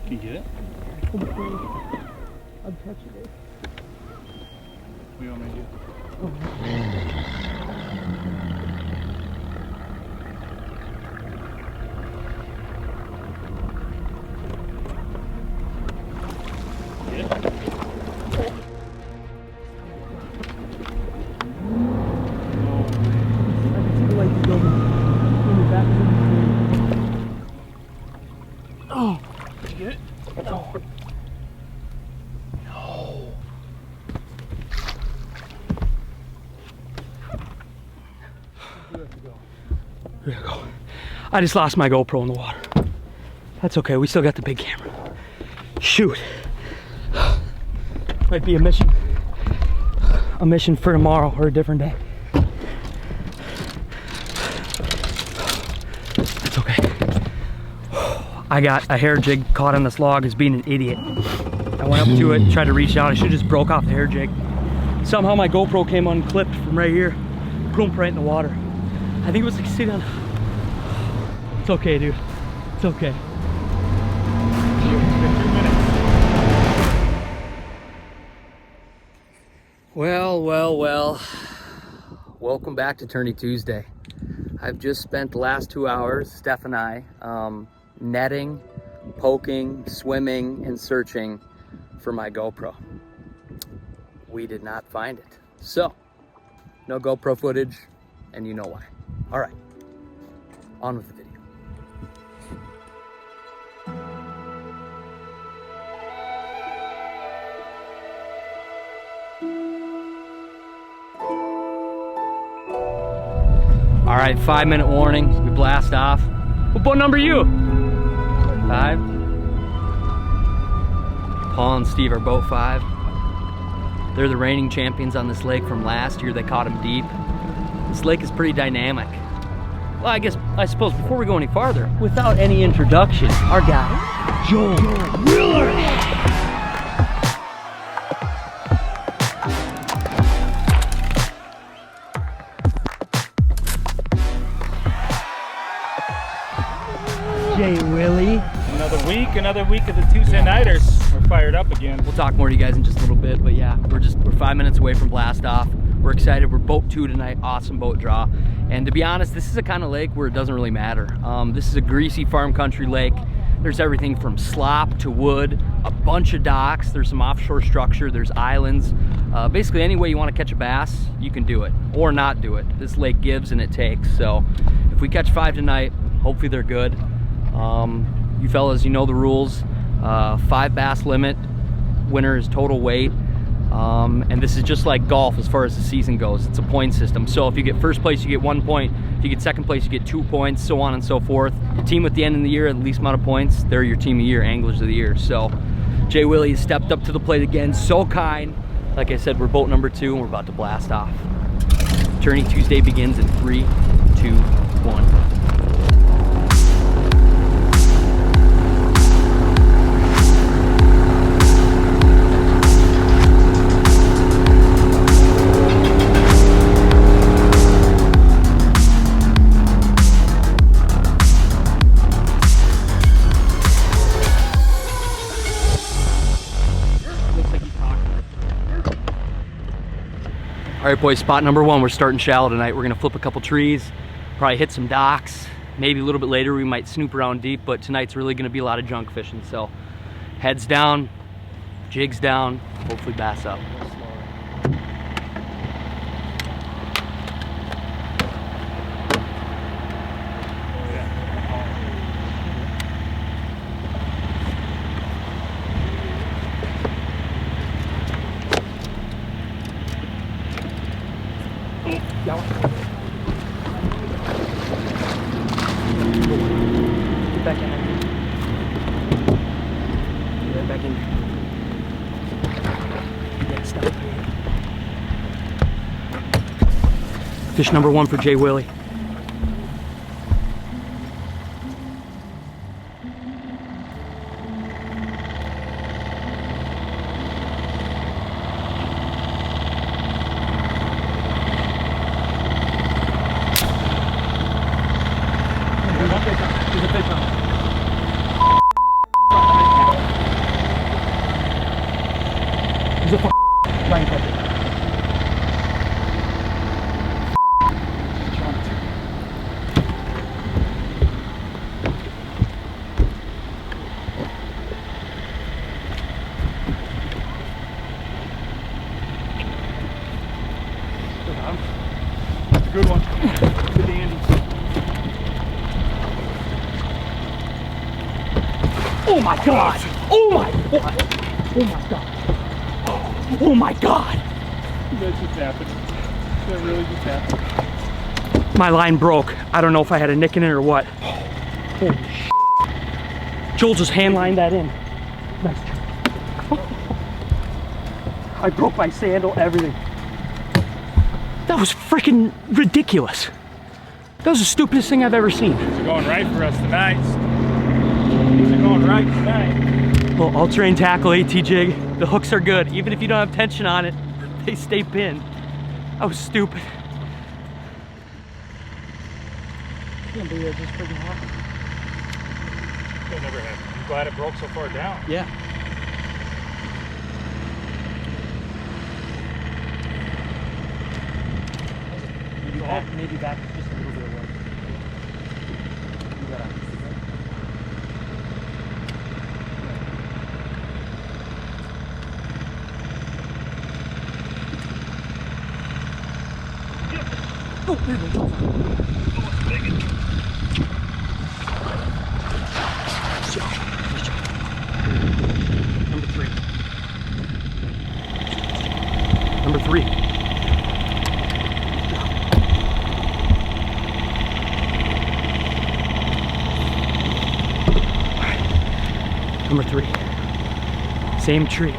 Can you get it? I'll touch it. What do you want me to do? Get it? I can see the light building in the back of the Oh! Did you get it? No. No. Here we go. I just lost my GoPro in the water. That's okay, we still got the big camera. Shoot. Might be a mission for tomorrow or a different day. That's okay. I got a hair jig caught on this log as being an idiot. I went up to it, tried to reach down. I should have just broke off the hair jig. Somehow my GoPro came unclipped from right here. Boom, right in the water. I think it was like sitting on. It's okay, dude. It's okay. Well. Welcome back to Tourney Tuesday. I've just spent the last 2 hours, Steph and I, netting, poking, swimming, and searching for my GoPro. We did not find it. So, no GoPro footage, and you know why. All right, on with the video. All right, 5-minute warning, we blast off. What boat number are you? 5. Paul and Steve are boat 5. They're the reigning champions on this lake from last year. They caught them deep. This lake is pretty dynamic. Well, I suppose before we go any farther, without any introduction, our guy, Joel Wheeler. Jay Willie. Another week of the Tuesday Nighters. We're fired up again. We'll talk more to you guys in just a little bit, but yeah, we're 5 minutes away from blast off. We're excited. We're boat 2 tonight. Awesome boat draw. And to be honest, this is a kind of lake where it doesn't really matter. This is a greasy farm country lake. There's everything from slop to wood, a bunch of docks. There's some offshore structure. There's islands. Basically, any way you want to catch a bass, you can do it or not do it. This lake gives and it takes. So if we catch 5 tonight, hopefully they're good. You fellas, you know the rules. 5 bass limit. Winner is total weight. And this is just like golf as far as the season goes. It's a point system. So if you get first place, you get 1 point. If you get second place, you get 2 points, so on and so forth. The team at the end of the year, at the least amount of points, they're your team of the year, anglers of the year. So Jay Willie has stepped up to the plate again. So kind. Like I said, we're boat number 2 and we're about to blast off. Tourney Tuesday begins in 3, 2, 1. All right, boys, spot number 1. We're starting shallow tonight. We're gonna flip a couple trees, probably hit some docks. Maybe a little bit later we might snoop around deep, but tonight's really gonna be a lot of junk fishing. So heads down, jigs down, hopefully bass up. Get back in there. Get back in there. Yeah, stop here. Fish number 1 for Jay Willie. Oh my God! Oh my God! Oh my God! Oh my God! That just happened. That really just happened. My line broke. I don't know if I had a nick in it or what. Holy shit. Joel just hand lined that in. Nice try. I broke my sandal, everything. That was freaking ridiculous. That was the stupidest thing I've ever seen. Things are going right for us tonight. Things are going right tonight. Well, all-terrain tackle, AT jig. The hooks are good. Even if you don't have tension on it, they stay pinned. That was stupid. Can't believe that just freaking happened. That never happened. I'm glad it broke so far down. Yeah. Maybe back just a little bit away. You gotta. Oh, there we go. Number three. Number three. Number three. Same tree.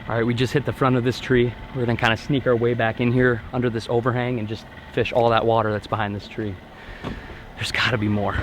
All right, we just hit the front of this tree. We're gonna kind of sneak our way back in here under this overhang and just fish all that water that's behind this tree. There's gotta be more.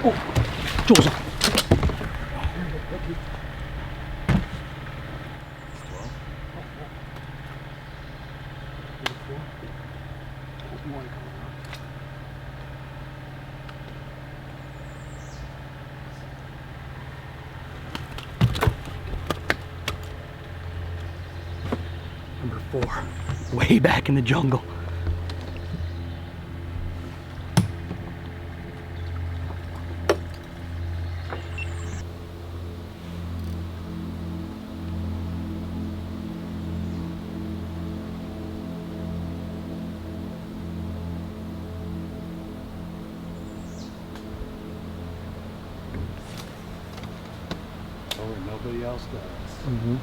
Oh, Joel's on. Number 4, way back in the jungle. Nobody else does. Mm-hmm.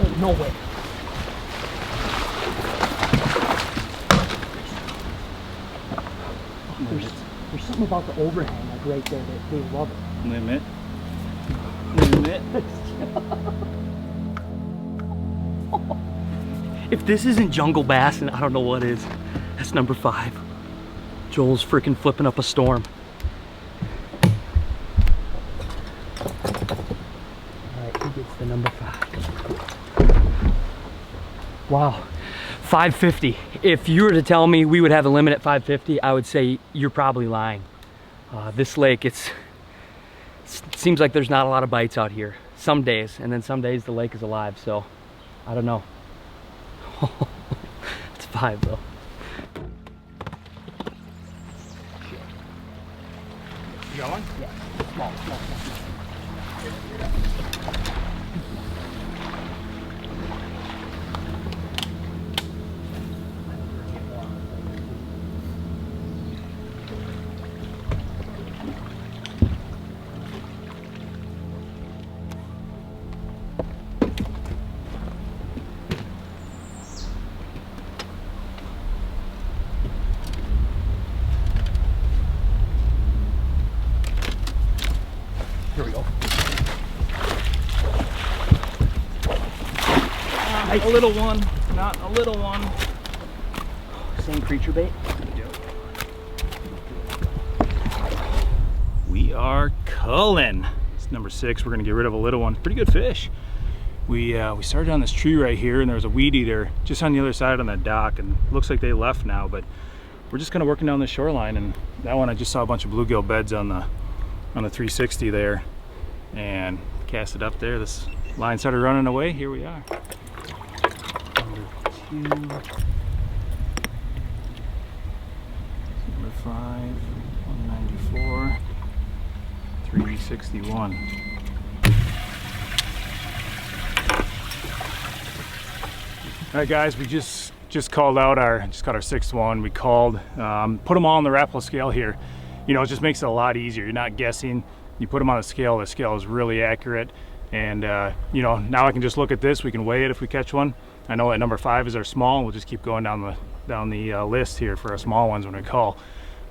Oh, no way. There's something about the overhang like right there that they love it. Limit. Limit. If this isn't jungle bass, then I don't know what is. That's number 5. Joel's freaking flipping up a storm. Alright, he gets the number 5. Wow. 550. If you were to tell me we would have a limit at 550, I would say you're probably lying. This lake, it seems like there's not a lot of bites out here. Some days, and then some days the lake is alive, so I don't know. It's 5 though. You got one? Yeah, small. Here we go. A little one, not a little one. Same creature bait. We are culling. It's number 6. We're gonna get rid of a little one. Pretty good fish. We started on this tree right here, and there was a weed eater just on the other side on that dock, and looks like they left now. But we're just kind of working down the shoreline, and that one I just saw a bunch of bluegill beds on the 360 there, and cast it up there. This line started running away. Here we are. Number 5, 194, 361. All right, guys, we just called out our 6th one. We called, put them all on the Rapala scale here. You know, it just makes it a lot easier. You're not guessing. You put them on the scale is really accurate. And you know, now I can just look at this. We can weigh it if we catch one. I know that number 5 is our small. We'll just keep going down the list here for our small ones when we call.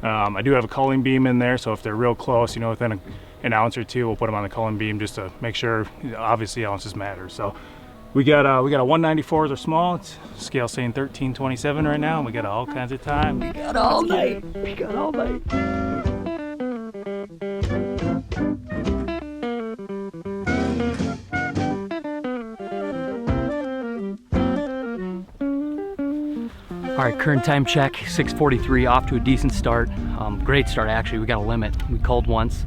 I do have a culling beam in there, so if they're real close, you know, within an ounce or two, we'll put them on the culling beam just to make sure. Obviously, ounces matter. So we got a 194 is our small. It's scale saying 1327 right now. We got all kinds of time. We got all night. We got all night. All right, current time check, 6:43, off to a decent start. Great start, actually. We got a limit. We culled once.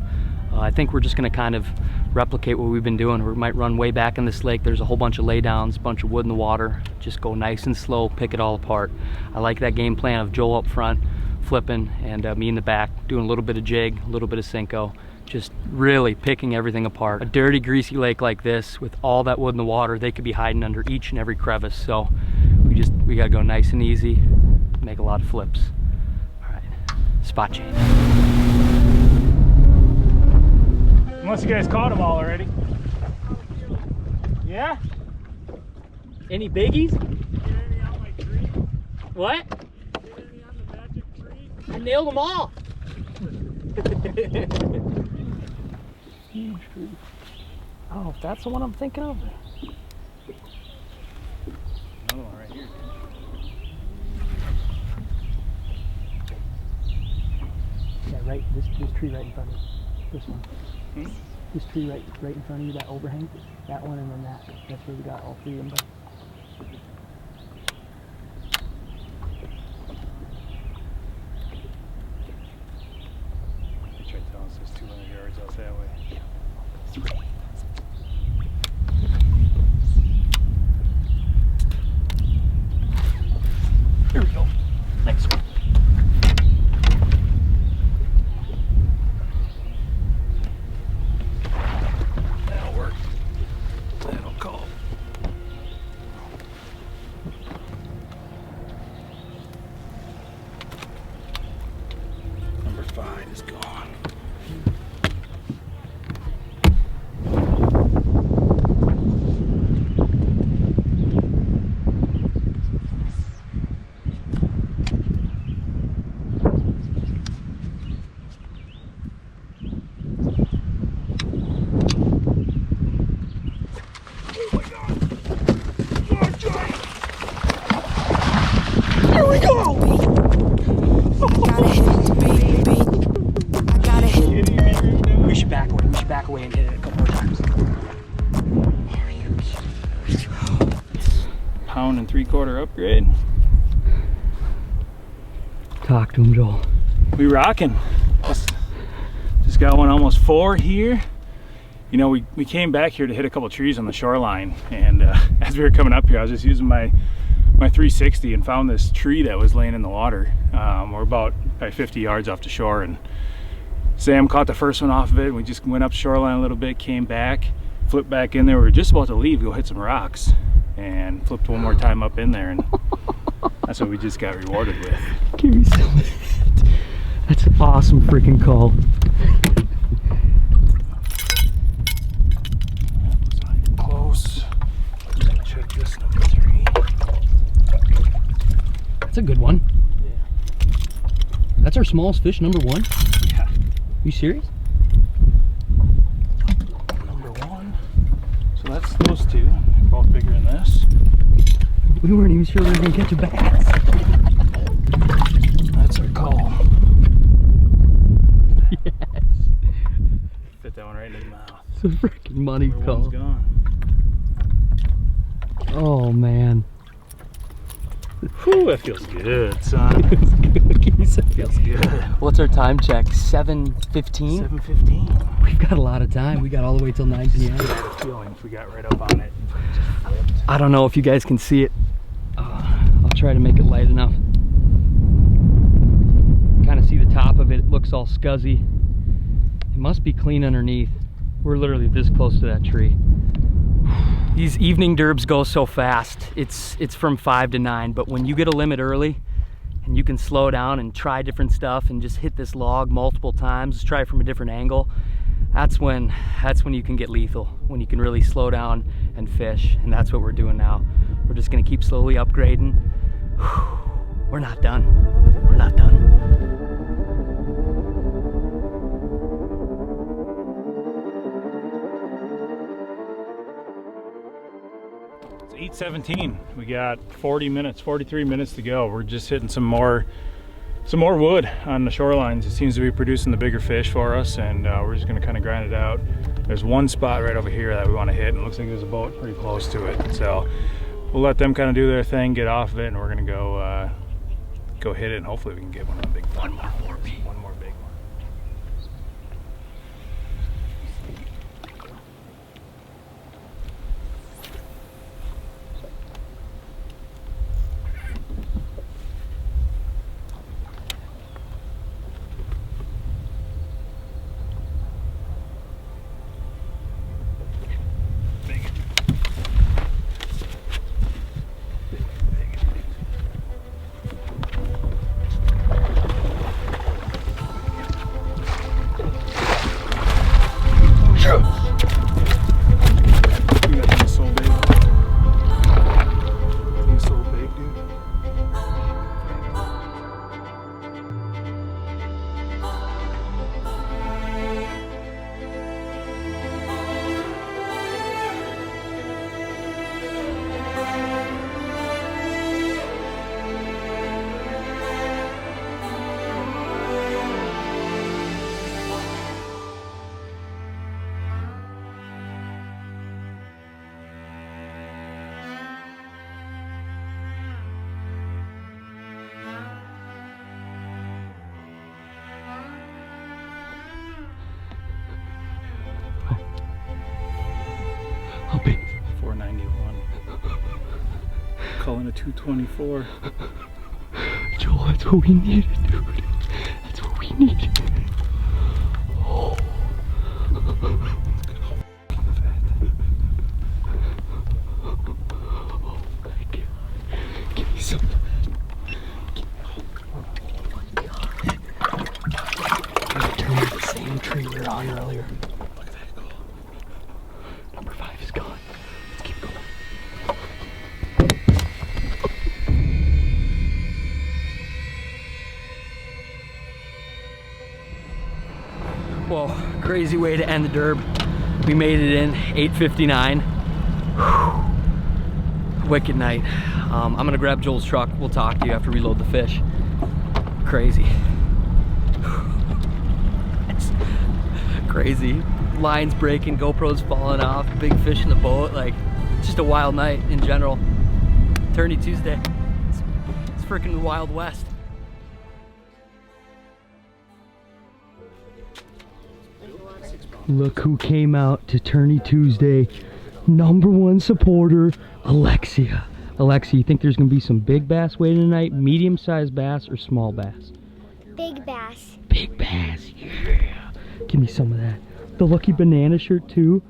I think we're just gonna kind of replicate what we've been doing. We might run way back in this lake. There's a whole bunch of laydowns, a bunch of wood in the water. Just go nice and slow, pick it all apart. I like that game plan of Joel up front, flipping, and me in the back, doing a little bit of jig, a little bit of Cinco, just really picking everything apart. A dirty, greasy lake like this, with all that wood in the water, they could be hiding under each and every crevice. So we gotta go nice and easy, make a lot of flips. All right, spot change. Unless you guys caught them all already. Yeah? Any biggies? Get any on my tree? What? Get any on the magic tree? I nailed them all. Oh, if that's the one I'm thinking of. Another one right here. Yeah, right. This tree right in front of you. This one. Hmm? This tree right in front of you. That overhang. That one and then that. That's where we got all 3 of them. They tried telling us there's 200 yards out that way. Here we go. Next one. That'll work. That'll call. Number 5 is gone. Back away and hit it a couple more times. Pound and 3/4 upgrade. Talk to him, Joel. We rocking. Just got one almost 4 here. You know, we came back here to hit a couple trees on the shoreline, and as we were coming up here, I was just using my 360 and found this tree that was laying in the water. We're about 50 yards off the shore, and Sam caught the first one off of it. We just went up shoreline a little bit, came back, flipped back in there. We were just about to leave, go hit some rocks, and flipped one more time up in there, and that's what we just got rewarded with. Give me some. That's an awesome freaking call. That was not even close. I'm gonna check this number 3. That's a good one. Yeah. That's our smallest fish, number 1. Yeah. You serious? those two. They're both bigger than this. We weren't even sure we were gonna catch a bass. That's our call. Yes. Fit that one right in his mouth. It's a freaking money Number call. one's gone. Oh man. Whew, that feels good, son. Feels good. What's our time check? 7:15? 7:15. We've got a lot of time. We got all the way till 9 p.m. I had a feeling if we got right up on it. I don't know if you guys can see it. I'll try to make it light enough. Kind of see the top of it. It looks all scuzzy. It must be clean underneath. We're literally this close to that tree. These evening derbs go so fast. It's from 5 to 9, but when you get a limit early and you can slow down and try different stuff and just hit this log multiple times, just try it from a different angle, that's when you can get lethal, when you can really slow down and fish. And that's what we're doing now. We're just gonna keep slowly upgrading. We're not done. We're not done. It's 8:17. We got 43 minutes to go. We're just hitting some more wood on the shorelines. It seems to be producing the bigger fish for us, and we're just gonna kind of grind it out. There's one spot right over here that we want to hit, and it looks like there's a boat pretty close to it. So we'll let them kind of do their thing, get off of it, and we're gonna go hit it, and hopefully we can get one of the big ones. One more big one. How big? 491. Calling a 224. Joel, that's what we needed, dude. That's what we needed. Oh. Oh my God. Give me some. Oh my gosh. I'm gonna turn to the same tree we were on earlier. Look at that goal. Number 5 is gone. Let's keep going. Well, crazy way to end the derb. We made it in 8:59. Wicked night. I'm gonna grab Joel's truck. We'll talk to you after we load the fish. Crazy. It's crazy. Lines breaking, GoPro's falling off, big fish in the boat. Like, it's just a wild night in general. Tourney Tuesday. It's freaking the Wild West. Look who came out to Tourney Tuesday. #1 supporter, Alexia. Alexia, you think there's gonna be some big bass waiting tonight? Medium-sized bass or small bass? Big bass. Big bass, yeah. Give me some of that. The lucky banana shirt too.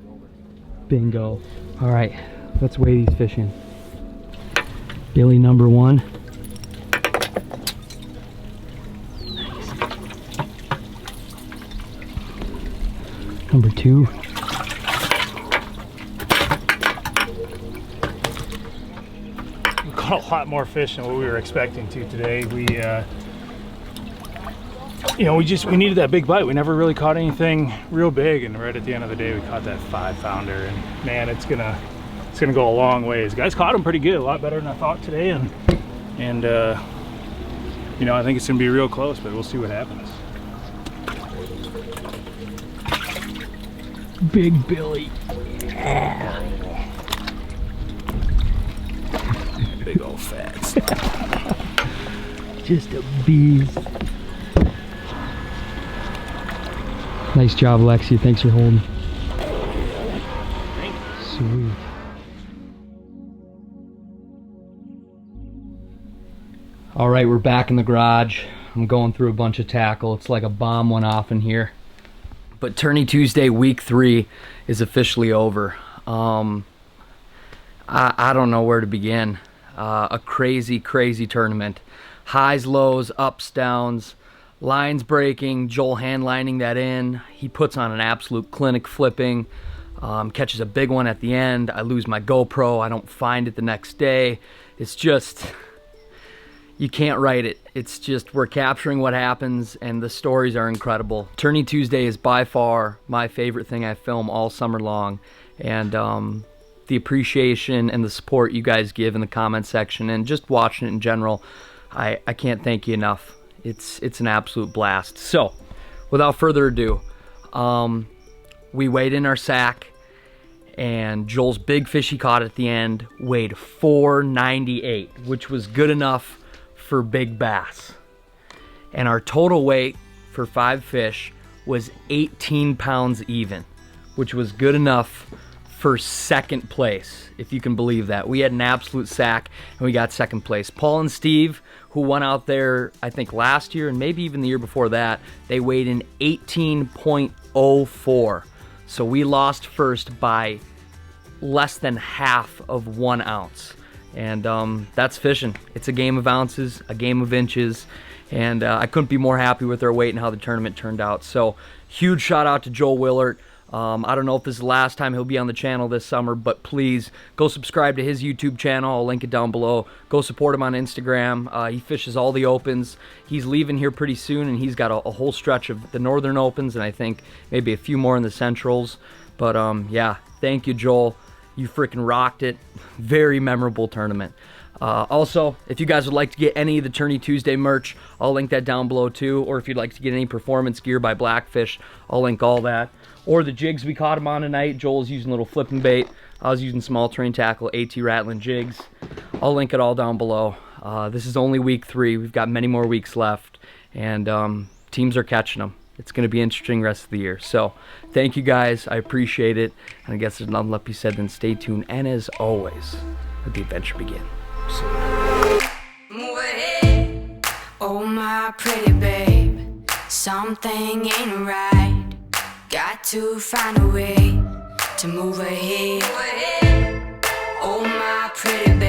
Bingo. All right, let's weigh these fish in. Billy #1. #2. We caught a lot more fish than what we were expecting to today. We you know, we needed that big bite. We never really caught anything real big, and right at the end of the day we caught that 5-pounder, and man, it's gonna go a long ways. Guys caught them pretty good, a lot better than I thought today, and you know, I think it's gonna be real close, but we'll see what happens. Big Billy. Yeah. Big old fats. Just a beast. Nice job, Lexi. Thanks for holding. Sweet. All right, we're back in the garage. I'm going through a bunch of tackle. It's like a bomb went off in here. But Tourney Tuesday week 3 is officially over. I don't know where to begin. A crazy tournament. Highs, lows, ups, downs, lines breaking, Joel hand lining that in. He puts on an absolute clinic flipping, catches a big one at the end. I lose my GoPro. I don't find it the next day. It's just, you can't write it. It's just, we're capturing what happens, and the stories are incredible. Tourney Tuesday is by far my favorite thing I film all summer long, and the appreciation and the support you guys give in the comment section and just watching it in general, I can't thank you enough. It's an absolute blast. So, without further ado, we weighed in our sack, and Joel's big fish he caught at the end weighed 498, which was good enough for big bass. And our total weight for 5 fish was 18 pounds even, which was good enough for second place, if you can believe that. We had an absolute sack, and we got second place. Paul and Steve, who went out there, I think last year, and maybe even the year before that, they weighed in 18.04. So we lost first by less than half of 1 ounce. And that's fishing. It's a game of ounces, a game of inches, and I couldn't be more happy with our weight and how the tournament turned out. So huge shout out to Joel Willert. I don't know if this is the last time he'll be on the channel this summer, but please go subscribe to his YouTube channel. I'll link it down below. Go support him on Instagram. He fishes all the opens. He's leaving here pretty soon, and he's got a whole stretch of the Northern Opens, and I think maybe a few more in the Centrals. But yeah, thank you, Joel. You freaking rocked it. Very memorable tournament. Also, if you guys would like to get any of the Tourney Tuesday merch, I'll link that down below too. Or if you'd like to get any performance gear by Blackfish, I'll link all that. Or the jigs we caught him on tonight. Joel's using little flipping bait. I was using small terrain tackle, AT rattling jigs. I'll link it all down below. This is only week 3. We've got many more weeks left, and teams are catching them. It's going to be interesting rest of the year. So thank you guys. I appreciate it. And I guess there's nothing left to be said than stay tuned. And as always, let the adventure begin. Move ahead, oh my pretty babe. Something ain't right. Got to find a way to move ahead. Oh my pretty babe.